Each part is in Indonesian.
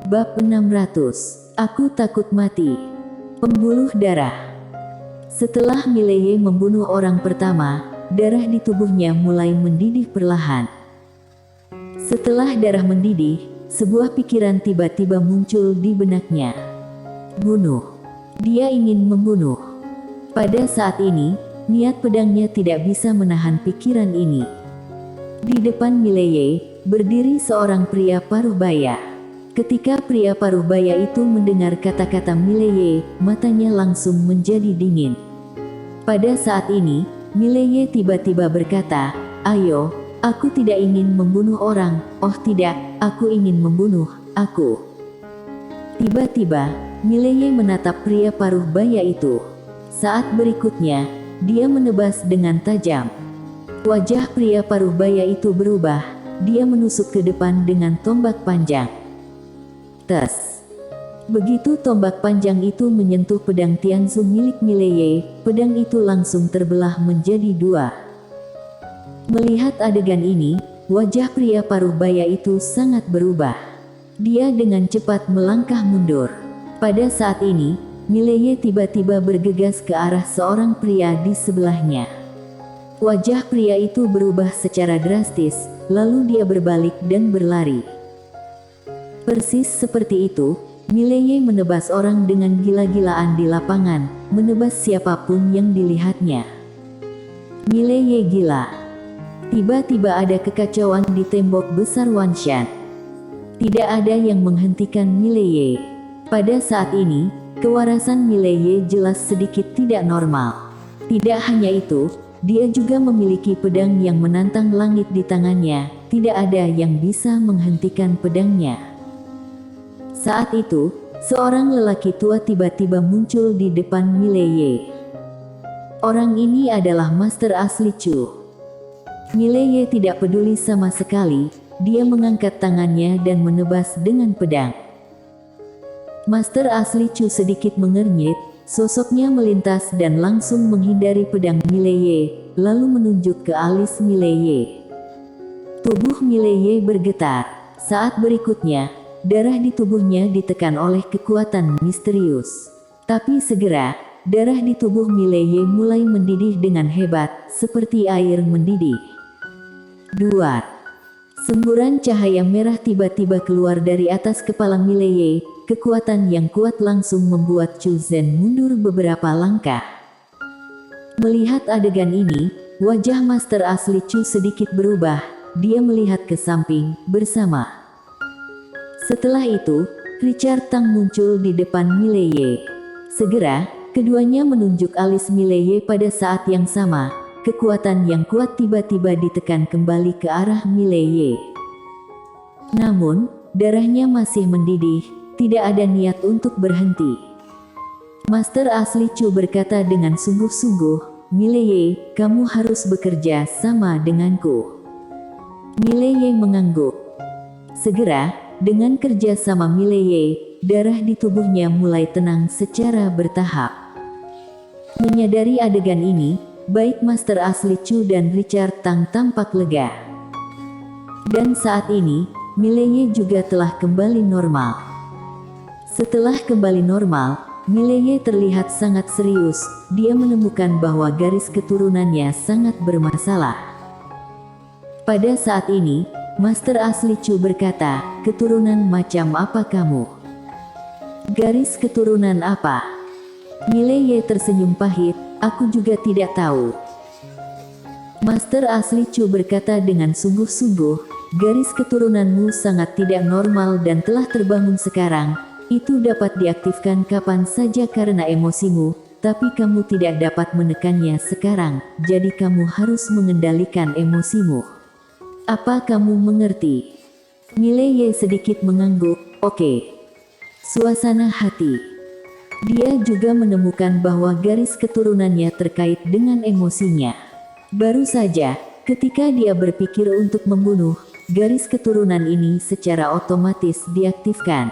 Bab 600. Aku takut mati. Pembuluh darah. Setelah Mileye membunuh orang pertama, darah di tubuhnya mulai mendidih perlahan. Setelah darah mendidih, sebuah pikiran tiba-tiba muncul di benaknya. Bunuh. Dia ingin membunuh. Pada saat ini, niat pedangnya tidak bisa menahan pikiran ini. Di depan Mileye, berdiri seorang pria paruh baya. Ketika pria paruh baya itu mendengar kata-kata Mileye, matanya langsung menjadi dingin. Pada saat ini, Mileye tiba-tiba berkata, "Ayo, aku tidak ingin membunuh orang, oh tidak, aku ingin membunuh, aku." Tiba-tiba, Mileye menatap pria paruh baya itu. Saat berikutnya, dia menebas dengan tajam. Wajah pria paruh baya itu berubah, dia menusuk ke depan dengan tombak panjang. Tes. Begitu tombak panjang itu menyentuh pedang Tianzu milik Mileye, pedang itu langsung terbelah menjadi dua. Melihat adegan ini, wajah pria paruh baya itu sangat berubah. Dia dengan cepat melangkah mundur. Pada saat ini, Mileye tiba-tiba bergegas ke arah seorang pria di sebelahnya. Wajah pria itu berubah secara drastis, lalu dia berbalik dan berlari. Persis seperti itu, Mileye menebas orang dengan gila-gilaan di lapangan, menebas siapapun yang dilihatnya. Mileye gila. Tiba-tiba ada kekacauan di tembok besar Wanshan. Tidak ada yang menghentikan Mileye. Pada saat ini, kewarasan Mileye jelas sedikit tidak normal. Tidak hanya itu, dia juga memiliki pedang yang menantang langit di tangannya, tidak ada yang bisa menghentikan pedangnya. Saat itu, seorang lelaki tua tiba-tiba muncul di depan Mileye. Orang ini adalah Master Asli Chu. Mileye tidak peduli sama sekali, dia mengangkat tangannya dan menebas dengan pedang. Master Asli Chu sedikit mengernyit, sosoknya melintas dan langsung menghindari pedang Mileye, lalu menunjuk ke alis Mileye. Tubuh Mileye bergetar. Saat berikutnya, darah di tubuhnya ditekan oleh kekuatan misterius. Tapi segera, darah di tubuh Mileye mulai mendidih dengan hebat, seperti air mendidih. Duar. Semburan cahaya merah tiba-tiba keluar dari atas kepala Mileye, kekuatan yang kuat langsung membuat Chu Zhen mundur beberapa langkah. Melihat adegan ini, wajah Master Asli Chu sedikit berubah, dia melihat ke samping, bersama. Setelah itu, Richard Tang muncul di depan Mileye. Segera, keduanya menunjuk alis Mileye pada saat yang sama. Kekuatan yang kuat tiba-tiba ditekan kembali ke arah Mileye. Namun, darahnya masih mendidih, tidak ada niat untuk berhenti. Master Asli Chu berkata dengan sungguh-sungguh, "Mileye, kamu harus bekerja sama denganku." Mileye mengangguk. Segera, dengan kerja sama Mileye, darah di tubuhnya mulai tenang secara bertahap. Menyadari adegan ini, baik Master Asli Chu dan Richard Tang tampak lega. Dan saat ini, Mileye juga telah kembali normal. Setelah kembali normal, Mileye terlihat sangat serius, dia menemukan bahwa garis keturunannya sangat bermasalah. Pada saat ini, Master Asli Chu berkata, "Keturunan macam apa kamu? Garis keturunan apa?" Mileye tersenyum pahit, "Aku juga tidak tahu." Master Asli Chu berkata dengan sungguh-sungguh, "Garis keturunanmu sangat tidak normal dan telah terbangun sekarang. Itu dapat diaktifkan kapan saja karena emosimu, tapi kamu tidak dapat menekannya sekarang, jadi kamu harus mengendalikan emosimu. Apa kamu mengerti?" Mileye sedikit mengangguk, "Oke." Suasana hati. Dia juga menemukan bahwa garis keturunannya terkait dengan emosinya. Baru saja, ketika dia berpikir untuk membunuh, garis keturunan ini secara otomatis diaktifkan.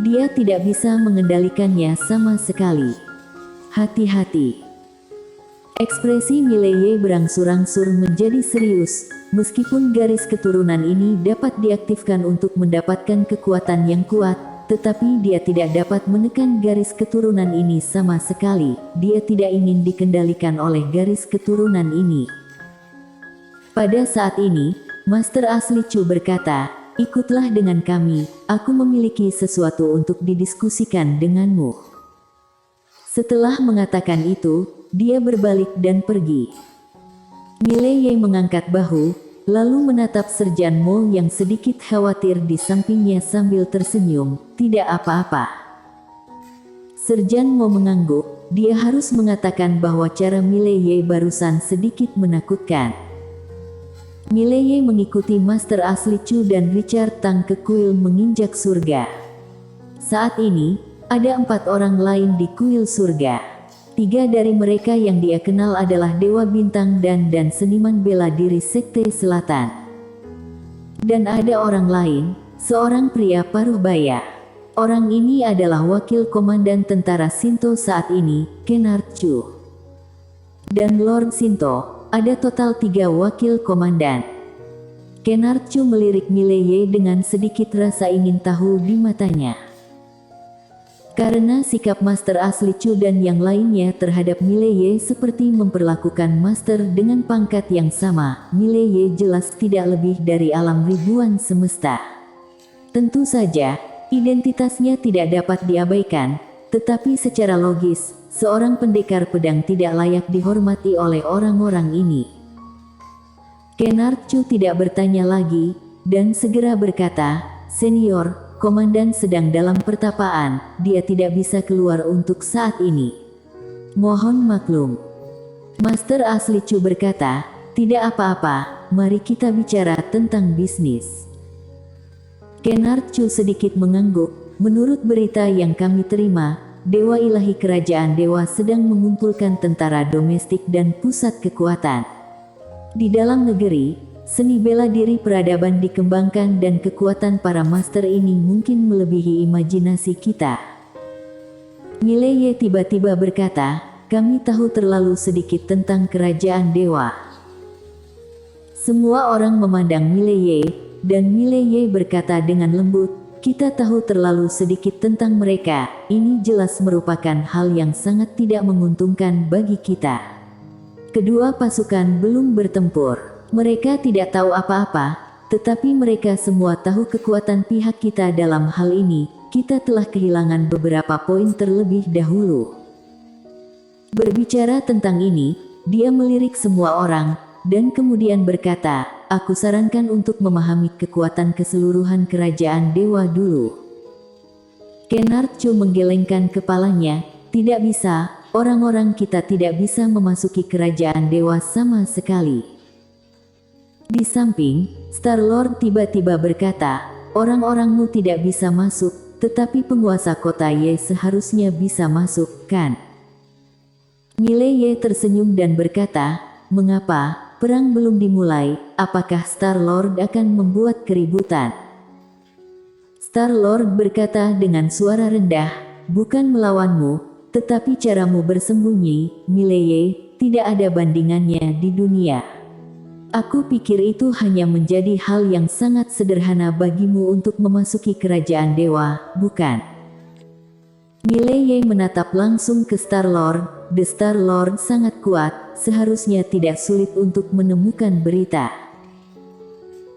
Dia tidak bisa mengendalikannya sama sekali. Hati-hati. Ekspresi Mileye berangsur-angsur menjadi serius, meskipun garis keturunan ini dapat diaktifkan untuk mendapatkan kekuatan yang kuat, tetapi dia tidak dapat menekan garis keturunan ini sama sekali. Dia tidak ingin dikendalikan oleh garis keturunan ini. Pada saat ini, Master Asli Chu berkata, "Ikutlah dengan kami, aku memiliki sesuatu untuk didiskusikan denganmu." Setelah mengatakan itu, dia berbalik dan pergi. Mileye mengangkat bahu, lalu menatap Serjan Mo yang sedikit khawatir di sampingnya sambil tersenyum. "Tidak apa-apa." Serjan Mo mengangguk, dia harus mengatakan bahwa cara Mileye barusan sedikit menakutkan. Mileye mengikuti Master Asli Chu dan Richard Tang ke kuil menginjak surga. Saat ini, ada 4 orang lain di kuil surga. 3 dari mereka yang dia kenal adalah Dewa Bintang dan seniman bela diri Sekte Selatan. Dan ada orang lain, seorang pria paruh baya. Orang ini adalah wakil komandan tentara Shinto saat ini, Kennard Chu. Dan Lord Shinto, ada total 3 wakil komandan. Kennard Chu melirik Mileye dengan sedikit rasa ingin tahu di matanya. Karena sikap Master Asli Chu dan yang lainnya terhadap Mileye seperti memperlakukan Master dengan pangkat yang sama, Mileye jelas tidak lebih dari alam ribuan semesta. Tentu saja, identitasnya tidak dapat diabaikan, tetapi secara logis, seorang pendekar pedang tidak layak dihormati oleh orang-orang ini. Kennard Chu tidak bertanya lagi, dan segera berkata, "Senior, Komandan sedang dalam pertapaan, dia tidak bisa keluar untuk saat ini. Mohon maklum." Master Asli Chu berkata, "Tidak apa-apa, mari kita bicara tentang bisnis." Kennard Chu sedikit mengangguk. "Menurut berita yang kami terima, Dewa Ilahi Kerajaan Dewa sedang mengumpulkan tentara domestik dan pusat kekuatan. Di dalam negeri, seni bela diri peradaban dikembangkan dan kekuatan para master ini mungkin melebihi imajinasi kita." Mileye tiba-tiba berkata, "Kami tahu terlalu sedikit tentang kerajaan dewa." Semua orang memandang Mileye, dan Mileye berkata dengan lembut, "Kita tahu terlalu sedikit tentang mereka. Ini jelas merupakan hal yang sangat tidak menguntungkan bagi kita. Kedua pasukan belum bertempur. Mereka tidak tahu apa-apa, tetapi mereka semua tahu kekuatan pihak kita dalam hal ini. Kita telah kehilangan beberapa poin terlebih dahulu." Berbicara tentang ini, dia melirik semua orang, dan kemudian berkata, "Aku sarankan untuk memahami kekuatan keseluruhan kerajaan dewa dulu." Kennard Chu menggelengkan kepalanya, "Tidak bisa, orang-orang kita tidak bisa memasuki kerajaan dewa sama sekali." Di samping, Star-Lord tiba-tiba berkata, "Orang-orangmu tidak bisa masuk, tetapi penguasa kota Ye seharusnya bisa masuk, kan?" Mileye tersenyum dan berkata, "Mengapa? Perang belum dimulai, apakah Star-Lord akan membuat keributan?" Star-Lord berkata dengan suara rendah, "Bukan melawanmu, tetapi caramu bersembunyi, Mileye, tidak ada bandingannya di dunia. Aku pikir itu hanya menjadi hal yang sangat sederhana bagimu untuk memasuki kerajaan dewa, bukan?" Mileye menatap langsung ke Star-Lord. The Star-Lord sangat kuat, seharusnya tidak sulit untuk menemukan berita.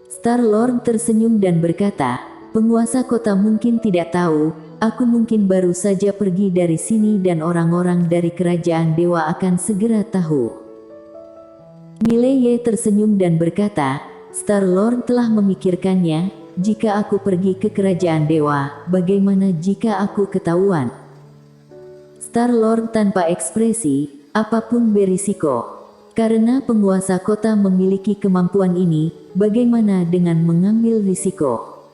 Star-Lord tersenyum dan berkata, "Penguasa kota mungkin tidak tahu, aku mungkin baru saja pergi dari sini dan orang-orang dari kerajaan dewa akan segera tahu." Mileye tersenyum dan berkata, "Star-Lord telah memikirkannya. Jika aku pergi ke kerajaan dewa, bagaimana jika aku ketahuan?" Star-Lord tanpa ekspresi, "Apapun berisiko. Karena penguasa kota memiliki kemampuan ini, bagaimana dengan mengambil risiko?"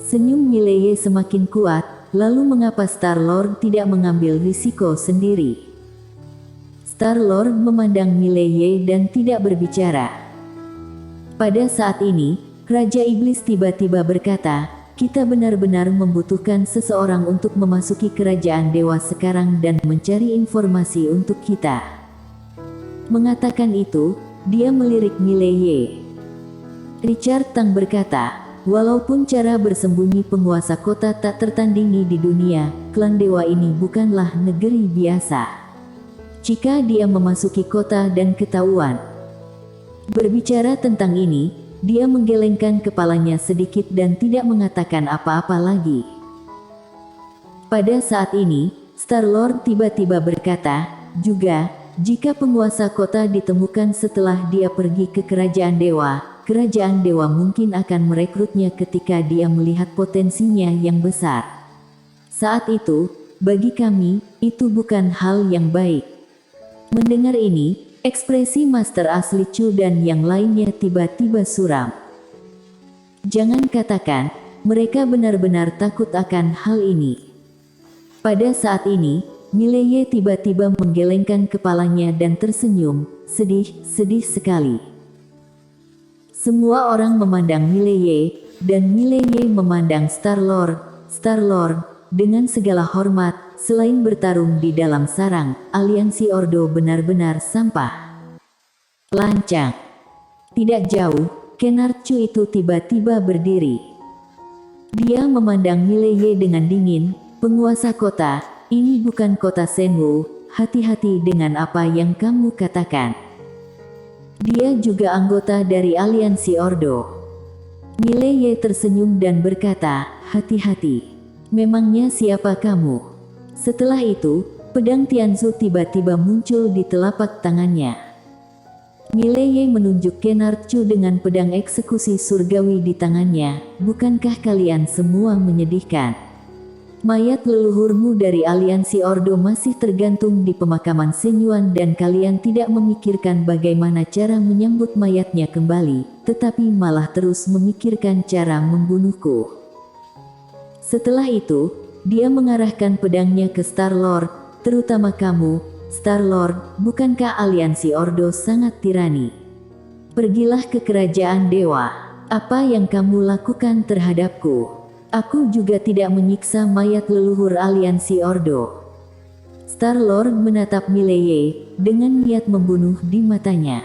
Senyum Mileye semakin kuat, lalu mengapa Star-Lord tidak mengambil risiko sendiri? Star-Lord memandang Mileye dan tidak berbicara. Pada saat ini, Raja Iblis tiba-tiba berkata, "Kita benar-benar membutuhkan seseorang untuk memasuki kerajaan dewa sekarang dan mencari informasi untuk kita." Mengatakan itu, dia melirik Mileye. Richard Tang berkata, walaupun cara bersembunyi penguasa kota tak tertandingi di dunia, klan dewa ini bukanlah negeri biasa. Jika dia memasuki kota dan ketahuan. Berbicara tentang ini, dia menggelengkan kepalanya sedikit dan tidak mengatakan apa-apa lagi. Pada saat ini, Star-Lord tiba-tiba berkata, juga, jika penguasa kota ditemukan setelah dia pergi ke kerajaan dewa mungkin akan merekrutnya ketika dia melihat potensinya yang besar. Saat itu, bagi kami, itu bukan hal yang baik. Mendengar ini, ekspresi Master Asli Chu dan yang lainnya tiba-tiba suram. Jangan katakan, mereka benar-benar takut akan hal ini. Pada saat ini, Mileye tiba-tiba menggelengkan kepalanya dan tersenyum, sedih sekali. Semua orang memandang Mileye, dan Mileye memandang Star-Lord. Star-Lord, dengan segala hormat, selain bertarung di dalam sarang, aliansi Ordo benar-benar sampah. Lancang. Tidak jauh, Kennard Chu itu tiba-tiba berdiri. Dia memandang Mileye dengan dingin, penguasa kota, ini bukan kota Shenwu, hati-hati dengan apa yang kamu katakan. Dia juga anggota dari aliansi Ordo. Mileye tersenyum dan berkata, hati-hati. Memangnya siapa kamu? Setelah itu, pedang Tianzu tiba-tiba muncul di telapak tangannya. Mileye menunjuk Kennard Chu dengan pedang eksekusi surgawi di tangannya. Bukankah kalian semua menyedihkan? Mayat leluhurmu dari aliansi Ordo masih tergantung di pemakaman Shenyuan dan kalian tidak memikirkan bagaimana cara menyambut mayatnya kembali, tetapi malah terus memikirkan cara membunuhku. Setelah itu, dia mengarahkan pedangnya ke Star-Lord, terutama kamu, Star-Lord, bukankah aliansi Ordo sangat tirani? Pergilah ke kerajaan dewa. Apa yang kamu lakukan terhadapku? Aku juga tidak menyiksa mayat leluhur aliansi Ordo. Star-Lord menatap Mileye, dengan niat membunuh di matanya.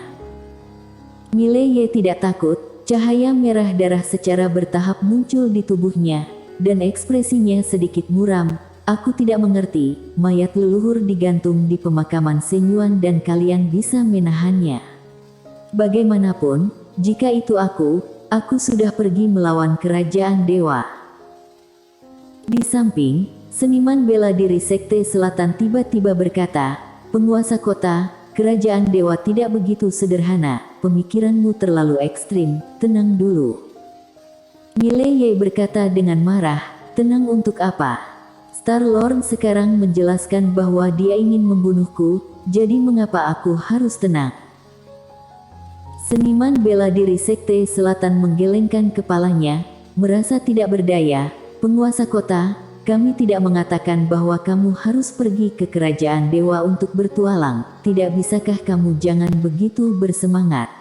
Mileye tidak takut, cahaya merah darah secara bertahap muncul di tubuhnya, dan ekspresinya sedikit muram. Aku tidak mengerti, mayat leluhur digantung di pemakaman Shenyuan dan kalian bisa menahannya. Bagaimanapun, jika itu aku sudah pergi melawan kerajaan dewa. Di samping, seniman bela diri Sekte Selatan tiba-tiba berkata, penguasa kota, kerajaan dewa tidak begitu sederhana, pemikiranmu terlalu ekstrim, tenang dulu. Mileye berkata dengan marah, tenang untuk apa? Star-Lord sekarang menjelaskan bahwa dia ingin membunuhku, jadi mengapa aku harus tenang? Seniman bela diri Sekte Selatan menggelengkan kepalanya, merasa tidak berdaya. Penguasa kota, kami tidak mengatakan bahwa kamu harus pergi ke kerajaan dewa untuk bertualang, tidak bisakah kamu jangan begitu bersemangat?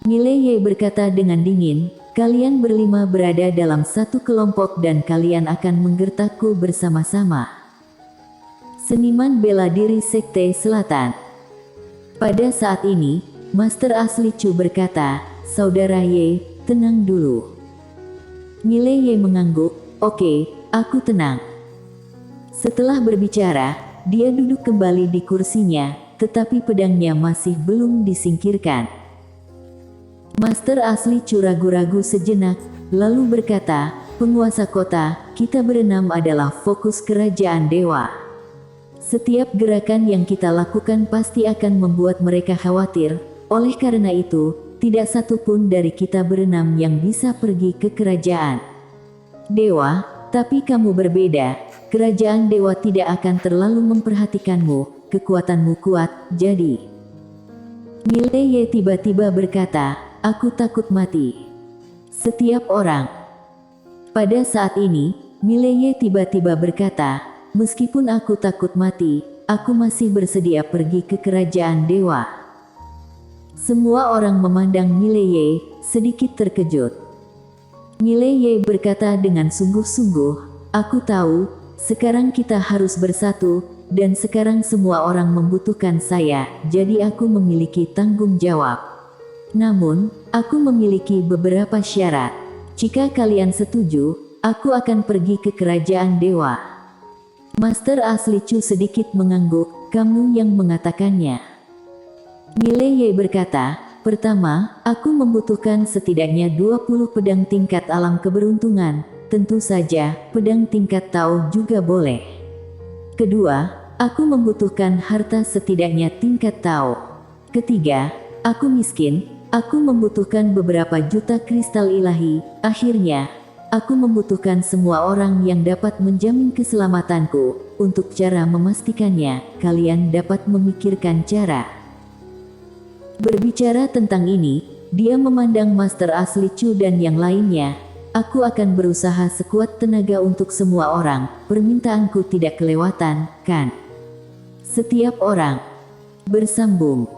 Mileye berkata dengan dingin, kalian berlima berada dalam satu kelompok dan kalian akan menggertakku bersama-sama. Seniman bela diri Sekte Selatan. Pada saat ini, Master Asli Chu berkata, saudara Ye, tenang dulu. Mileye mengangguk, oke, aku tenang. Setelah berbicara, dia duduk kembali di kursinya, tetapi pedangnya masih belum disingkirkan. Master Asli Chu ragu-ragu sejenak, lalu berkata, penguasa kota, kita berenam adalah fokus kerajaan dewa. Setiap gerakan yang kita lakukan pasti akan membuat mereka khawatir, oleh karena itu, tidak satu pun dari kita berenam yang bisa pergi ke kerajaan dewa, tapi kamu berbeda. Kerajaan dewa tidak akan terlalu memperhatikanmu, kekuatanmu kuat, jadi. Mileye tiba-tiba berkata, aku takut mati. Setiap orang. Pada saat ini, Mileye tiba-tiba berkata, meskipun aku takut mati, aku masih bersedia pergi ke kerajaan dewa. Semua orang memandang Mileye, sedikit terkejut. Mileye berkata dengan sungguh-sungguh, aku tahu, sekarang kita harus bersatu, dan sekarang semua orang membutuhkan saya, jadi aku memiliki tanggung jawab. Namun, aku memiliki beberapa syarat. Jika kalian setuju, aku akan pergi ke kerajaan dewa. Master Asli Chu sedikit mengangguk, kamu yang mengatakannya. Mileye berkata, pertama, aku membutuhkan setidaknya 20 pedang tingkat alam keberuntungan, tentu saja, pedang tingkat Tao juga boleh. Kedua, aku membutuhkan harta setidaknya tingkat Tao. Ketiga, aku miskin, aku membutuhkan beberapa juta kristal ilahi. Akhirnya, aku membutuhkan semua orang yang dapat menjamin keselamatanku. Untuk cara memastikannya, kalian dapat memikirkan cara. Berbicara tentang ini, dia memandang Master Asli Chu dan yang lainnya. Aku akan berusaha sekuat tenaga untuk semua orang, permintaanku tidak kelewatan, kan? Setiap orang bersambung.